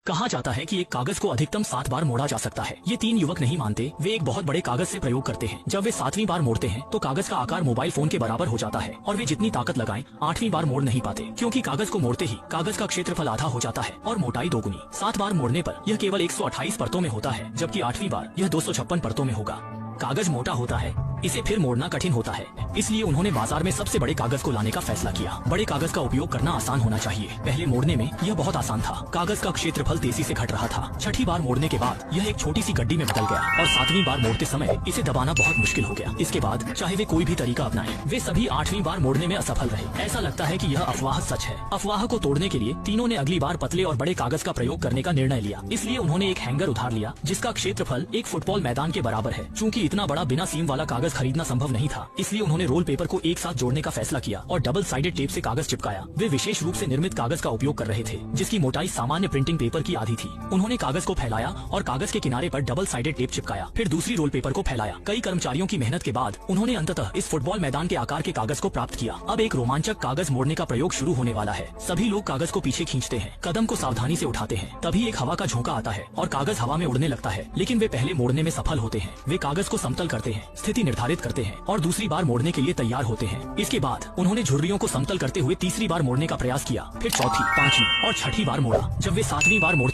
कहा जाता है कि एक कागज को अधिकतम 7 बार मोड़ा जा सकता है। ये 3 युवक नहीं मानते। वे एक बहुत बड़े कागज से प्रयोग करते हैं। जब वे 7वीं बार मोड़ते हैं तो कागज का आकार मोबाइल फोन के बराबर हो जाता है और वे जितनी ताकत लगाएं 8वीं बार मोड़ नहीं पाते, क्योंकि कागज को मोड़ते ही कागज का क्षेत्रफल आधा हो जाता है और मोटाई दोगुनी। 7 बार मोड़ने पर यह केवल 128 परतों में होता है, जबकि 8वीं बार यह 256 परतों में होगा। कागज मोटा होता है, इसे फिर मोड़ना कठिन होता है, इसलिए उन्होंने बाजार में सबसे बड़े कागज को लाने का फैसला किया। बड़े कागज का उपयोग करना आसान होना चाहिए। पहले मोड़ने में यह बहुत आसान था। कागज का क्षेत्रफल तेजी से घट रहा था। 6ठी बार मोड़ने के बाद यह एक छोटी सी गड्डी में बदल गया और 7वीं बार मोड़ते समय इसे दबाना बहुत मुश्किल हो गया। इसके बाद चाहे वे कोई भी तरीका अपनाएं, वे सभी 8वीं बार मोड़ने में असफल रहे। ऐसा लगता है कि यह अफवाह सच है। अफवाह को तोड़ने के लिए तीनों ने अगली बार पतले और बड़े कागज का प्रयोग करने का निर्णय लिया। इसलिए उन्होंने एक हैंगर उधार लिया जिसका क्षेत्रफल एक फुटबॉल मैदान के बराबर है। चूँकि इतना बड़ा बिना सीम वाला कागज खरीदना संभव नहीं था, इसलिए उन्होंने रोल पेपर को एक साथ जोड़ने का फैसला किया और डबल साइडेड टेप से कागज चिपकाया। वे विशेष रूप से निर्मित कागज का उपयोग कर रहे थे जिसकी मोटाई सामान्य प्रिंटिंग पेपर की आधी थी। उन्होंने कागज को फैलाया और कागज के किनारे पर डबल साइडेड टेप चिपकाया, फिर दूसरी रोल पेपर को फैलाया। कई कर्मचारियों की मेहनत के बाद उन्होंने अंततः इस फुटबॉल मैदान के आकार के कागज को प्राप्त किया। अब एक रोमांचक कागज मोड़ने का प्रयोग शुरू होने वाला है। सभी लोग कागज को पीछे खींचते हैं, कदम को सावधानी से उठाते हैं। तभी एक हवा का झोंका आता है और कागज हवा में उड़ने लगता है, लेकिन वे पहले मोड़ने में सफल होते हैं। वे कागज को समतल करते हैं, स्थिति निर्धारित करते हैं और दूसरी बार मोड़ने के लिए तैयार होते हैं। इसके बाद उन्होंने झुर्रियों को समतल करते हुए तीसरी बार मोड़ने का प्रयास किया, फिर चौथी, 5वीं और 6ठी बार मोड़ा। जब वे 7वीं बार मोड़